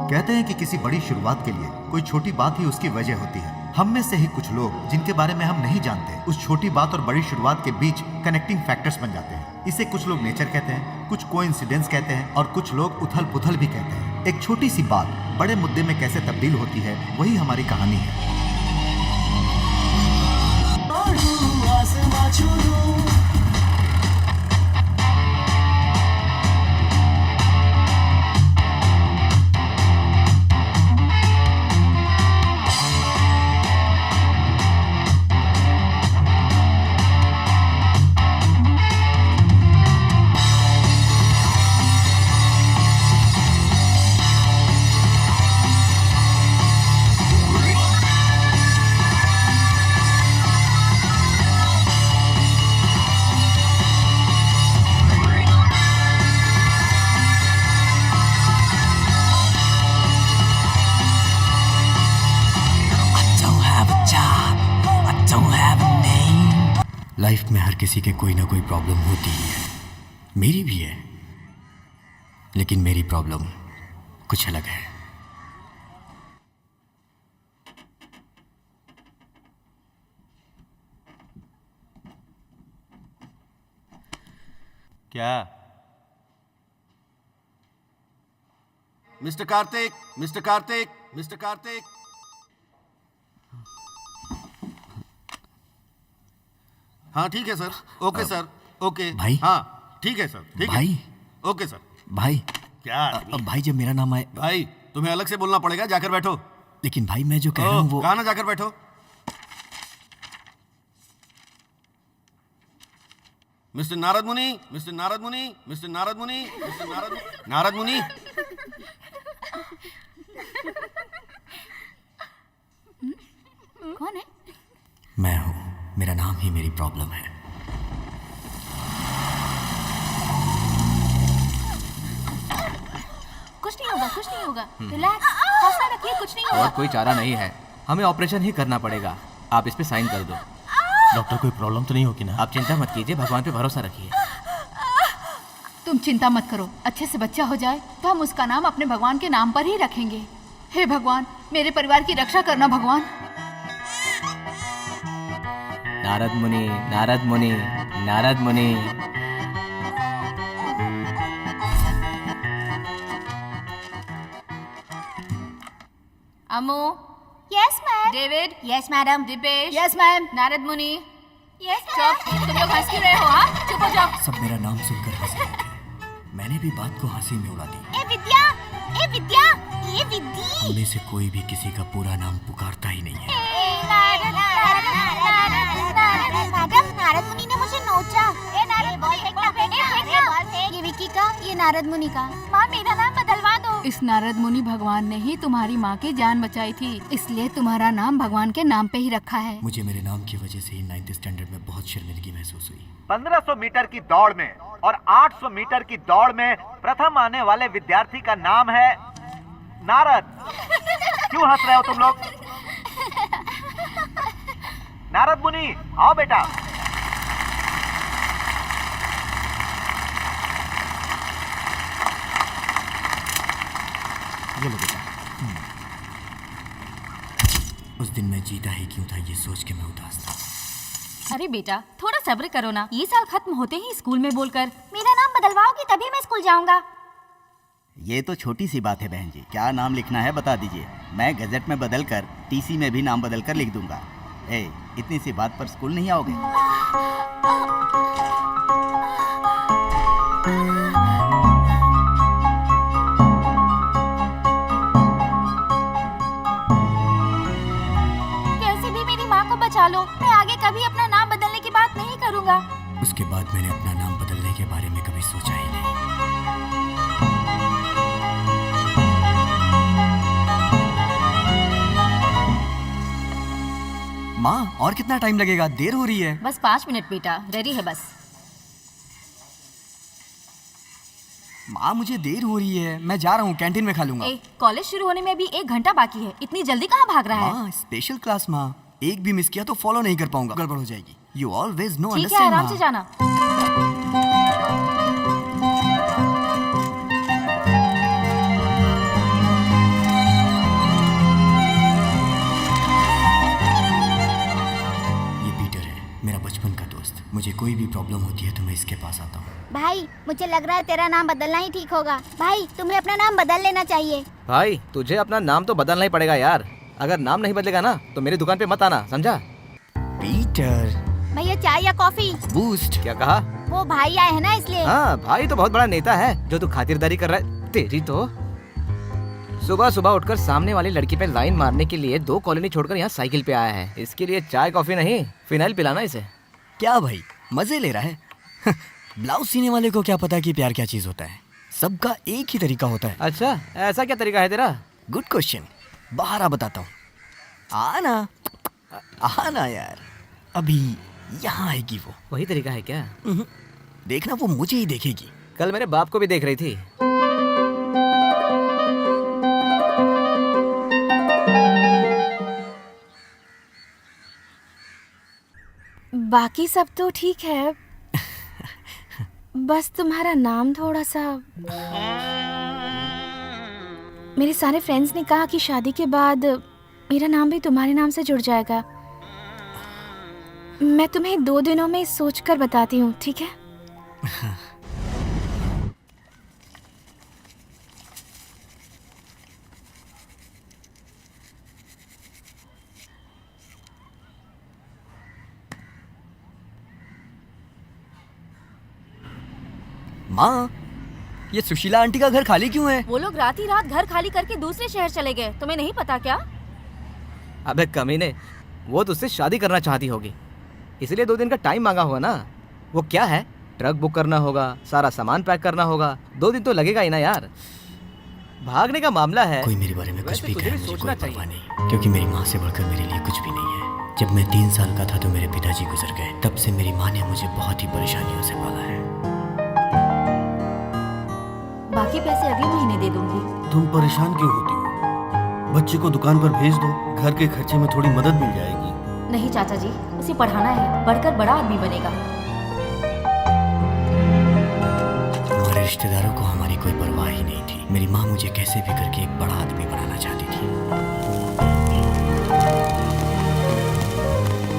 कहते हैं कि किसी बड़ी शुरुआत के लिए कोई छोटी बात ही उसकी वजह होती है। हम में से ही कुछ लोग जिनके बारे में हम नहीं जानते, उस छोटी बात और बड़ी शुरुआत के बीच कनेक्टिंग फैक्टर्स बन जाते हैं। इसे कुछ लोग नेचर कहते हैं, कुछ कोइंसिडेंस कहते हैं और कुछ लोग उथल पुथल भी कहते हैं। एक छोटी सी बात बड़े मुद्दे में कैसे तब्दील होती है, वही हमारी कहानी है। लाइफ में हर किसी के कोई ना कोई प्रॉब्लम होती ही है, मेरी भी है, लेकिन मेरी प्रॉब्लम कुछ अलग है। क्या? Mister Kartik, mister Kartik, mister Kartik. हाँ ठीक है सर, ओके सर, ओके भाई। हाँ ठीक है सर, ठीक भाई। है, ओके सर। भाई क्या अब भाई जब मेरा नाम आए। भाई तुम्हें अलग से बोलना पड़ेगा, जाकर बैठो। लेकिन भाई मैं जो कह रहा हूँ वो। कहाँ ना जाकर बैठो। मिस्टर नारद मुनि, मिस्टर नारद मुनि, मिस्टर नारद मुनि, मिस्टर नारद मुनि। कौन है? मैं हूँ, मेरा नाम ही मेरी प्रॉब्लम है। कुछ नहीं होगा, कुछ नहीं होगा, रिलैक्स, हौसला रखिए, कुछ नहीं होगा। और कोई चारा नहीं है, हमें ऑपरेशन ही करना पड़ेगा। आप इस पे साइन कर दो। डॉक्टर कोई प्रॉब्लम तो नहीं होगी ना? आप चिंता मत कीजिए, भगवान पे भरोसा रखिए। तुम चिंता मत करो, अच्छे से बच्चा हो जाए तो हम उसका नाम अपने भगवान के नाम पर ही रखेंगे। हे भगवान, मेरे परिवार की रक्षा करना भगवान। Narad Muni, Narad Muni, Narad Muni. Amu. Yes ma'am. David. Yes madam. Deepesh. Yes ma'am. Narad Muni. Yes चुप, तुम लोग हंस क्यों रहे हो? हाँ, चुप हो जाओ। सब मेरा नाम सुनकर हंस रहे थे। मैंने भी बात को हंसी में उड़ा दी। ए विद्या, ए विद्या, ए विद्या। हम में से कोई भी किसी का पूरा नाम पुकारता ही नहीं है। मैडम, नारद मुनि ने मुझे नोचा। ए नारद मुनि, ये विक्की का, ये नारद मुनि का। माँ, मेरा नाम बदलवा दो। इस नारद मुनि भगवान ने ही तुम्हारी माँ की जान बचाई थी, इसलिए तुम्हारा नाम भगवान के नाम पे ही रखा है। मुझे मेरे नाम की वजह से ही 9th स्टैंडर्ड में बहुत शर्मिंदगी महसूस हुई। 1500 मीटर की दौड़ में और 800 मीटर की दौड़ में प्रथम आने वाले विद्यार्थी का नाम है नारद। क्यों हंस रहे हो तुम लोग? नारद मुनि, आओ बेटा। ये लो बेटा। उस दिन मैं जीता ही क्यों था, ये सोच के मैं उदास था। अरे बेटा, थोड़ा सब्र करो ना। ये साल खत्म होते ही स्कूल में बोलकर मेरा नाम बदलवाओगी तभी मैं स्कूल जाऊंगा। ये तो छोटी सी बात है बहन जी, क्या नाम लिखना है बता दीजिए, मैं गजट में बदलकर टीसी में भी नाम बदलकर लिख दूंगा। इतनी सी बात पर स्कूल नहीं आओगे? कैसे भी मेरी माँ को बचा लो, मैं आगे कभी अपना नाम बदलने की बात नहीं करूँगा। उसके बाद मैंने अपना नाम बदलने के बारे में कभी सोचा ही नहीं। माँ, और कितना टाइम लगेगा? देर हो रही है। बस 5 मिनट बेटा, रेडी है बस। माँ, मुझे देर हो रही है, मैं जा रहा हूँ, कैंटीन में खा लूंगा। कॉलेज शुरू होने में अभी 1 घंटा बाकी है, इतनी जल्दी कहाँ भाग रहा है? माँ, स्पेशल क्लास माँ, एक भी मिस किया तो फॉलो नहीं कर पाऊंगा, गड़बड़ हो जाएगी। You always no. ठीक है, आराम से जाना। कोई भी प्रॉब्लम होती है तो मैं इसके पास आता हूँ। भाई मुझे लग रहा है तेरा नाम बदलना ही ठीक होगा। भाई तुम्हें अपना नाम बदल लेना चाहिए। भाई तुझे अपना नाम तो बदलना ही पड़ेगा यार। अगर नाम नहीं बदलेगा ना तो मेरी दुकान पे मत आना, समझा? पीटर। भैया चाय या कॉफी? बूस्ट। क्या कहा? वो भाई आए हैं ना इसलिए। हाँ भाई तो बहुत बड़ा नेता है जो तू खातिरदारी कर रहा है। तेरी तो सुबह सुबह उठकर सामने वाली लड़की पे लाइन मारने के लिए 2 कॉलोनी छोड़कर यहाँ साइकिल पे आया है। इसके लिए चाय कॉफी नहीं, फिनाइल पिलाना इसे। क्या भाई मजे ले रहा है? ब्लाउज सीने वाले को क्या पता कि प्यार क्या चीज होता है। सबका एक ही तरीका होता है। अच्छा ऐसा क्या तरीका है तेरा? Good question. बाहर आ बताता हूँ। आना यार, अभी यहाँ आएगी वो। वही तरीका है क्या? देखना वो मुझे ही देखेगी। कल मेरे बाप को भी देख रही थी। बाकी सब तो ठीक है, बस तुम्हारा नाम थोड़ा सा। मेरे सारे फ्रेंड्स ने कहा कि शादी के बाद मेरा नाम भी तुम्हारे नाम से जुड़ जाएगा। मैं तुम्हें 2 दिनों में सोचकर बताती हूँ, ठीक है? माँ, ये सुशीला आंटी का घर खाली क्यों है? वो लोग रात ही रात घर खाली करके दूसरे शहर चले गए। तुम्हें नहीं पता क्या? अबे कमीने, वो तुझसे शादी करना चाहती होगी, इसलिए 2 दिन का टाइम मांगा होगा ना। वो क्या है, ट्रक बुक करना होगा, सारा सामान पैक करना होगा, 2 दिन तो लगेगा ही ना यार। भागने का मामला है। कोई मेरे बारे में कुछ भी कहे, मुझे सोचना कोई परवाह नहीं, क्योंकि मेरी माँ से बढ़कर मेरे लिए कुछ भी नहीं है। जब मैं 3 साल का था तो मेरे पिताजी गुजर गए। तब से मेरी माँ ने मुझे बहुत ही परेशानियों से पाला है। बाकी पैसे अगले महीने दे दूंगी। तुम परेशान क्यों होती हो? बच्चे को दुकान पर भेज दो, घर के खर्चे में थोड़ी मदद मिल जाएगी। नहीं चाचा जी, उसे पढ़ाना है, पढ़कर बड़ा आदमी बनेगा। हमारे रिश्तेदारों को हमारी कोई परवाह ही नहीं थी। मेरी माँ मुझे कैसे भी करके एक बड़ा आदमी बनाना चाहती थी।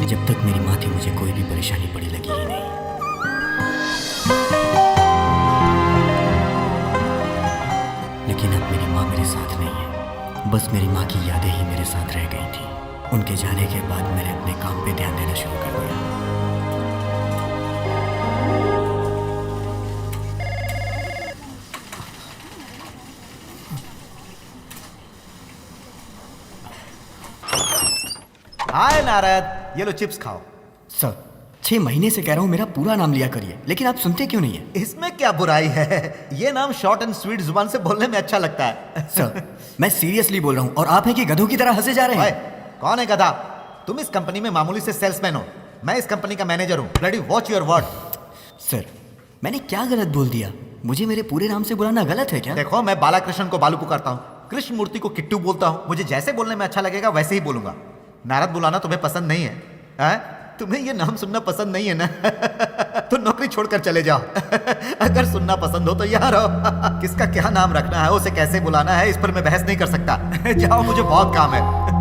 जब तक मेरी माँ थी मुझे कोई भी परेशानी बड़ी लगी ही नहीं। लेकिन अब मेरी माँ मेरे साथ नहीं है, बस मेरी माँ की यादें ही मेरे साथ रह गई थी। उनके जाने के बाद मैंने अपने काम पे ध्यान देना शुरू कर दिया। हाय नारद, ये लो चिप्स खाओ। सर, 6 महीने से कह रहा हूँ मेरा पूरा नाम लिया करिए, लेकिन आप सुनते क्यों नहीं है? इसमें क्या बुराई है? ये नाम शॉर्ट एंड स्वीट जुबान से बोलने में अच्छा लगता है। सर, मैं सीरियसली बोल रहा हूँ और आप हैं कि गधों की तरह हंसे जा रहे हैं। कौन है गधा? तुम इस कंपनी में मामूली से सेल्समैन हो, मैं इस कंपनी का मैनेजर हूँ। Bloody watch your word. Sir, मैंने क्या गलत बोल दिया? मुझे मेरे पूरे नाम से बुलाना गलत है क्या? देखो, मैं बालाकृष्ण को बालू पुकारता हूँ, कृष्ण मूर्ति को किट्टू बोलता हूँ। मुझे जैसे बोलने में अच्छा लगेगा वैसे ही बोलूंगा। नारद बुलाना तुम्हें पसंद नहीं है, हैं? तुम्हें ये नाम सुनना पसंद नहीं है ना? तो नौकरी छोड़कर चले जाओ। अगर सुनना पसंद हो तो यहाँ रहो। किसका क्या नाम रखना है, उसे कैसे बुलाना है, इस पर मैं बहस नहीं कर सकता। जाओ, मुझे बहुत काम है।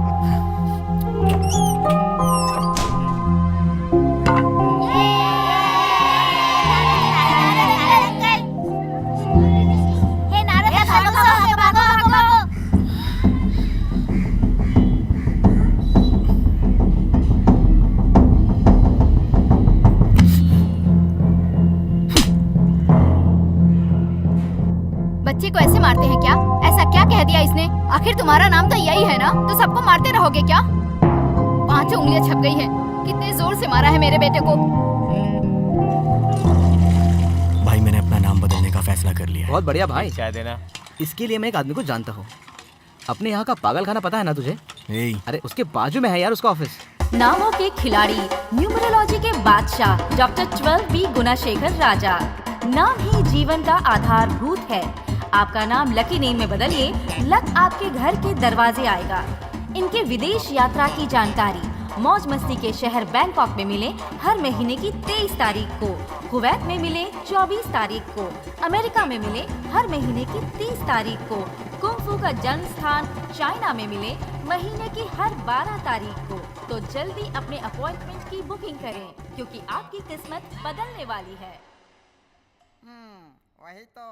बच्चे को ऐसे मारते हैं क्या? ऐसा क्या कह दिया इसने? आखिर तुम्हारा नाम तो यही है ना? तो सबको मारते रहोगे क्या? 5 उंगलियां छप गई हैं। कितने जोर से मारा है मेरे बेटे को। भाई, मैंने अपना नाम बदलने का फैसला कर लिया। बहुत बढ़िया भाई। चाय देना। इसके लिए मैं एक आदमी को जानता हूँ। अपने यहाँ का पागल खाना पता है ना तुझे? अरे उसके बाजू में है यार उसका ऑफिस। नामों के खिलाड़ी, न्यूमरोलॉजी के बादशाह डॉक्टर 12B गुणाशेखर राजा। नाम ही जीवन का आधारभूत है। आपका नाम लकी नेम में बदलिए, लक आपके घर के दरवाजे आएगा। इनके विदेश यात्रा की जानकारी मौज मस्ती के शहर बैंकॉक में मिले हर महीने की 23 तारीख को, कुवैत में मिले 24 तारीख को, अमेरिका में मिले हर महीने की 30 तारीख को, कुंभ कुंफू का जन्म स्थान चाइना में मिले महीने की हर 12 तारीख को, तो जल्दी अपने अपॉइंटमेंट की बुकिंग करें क्योंकि आपकी किस्मत बदलने वाली है। वही तो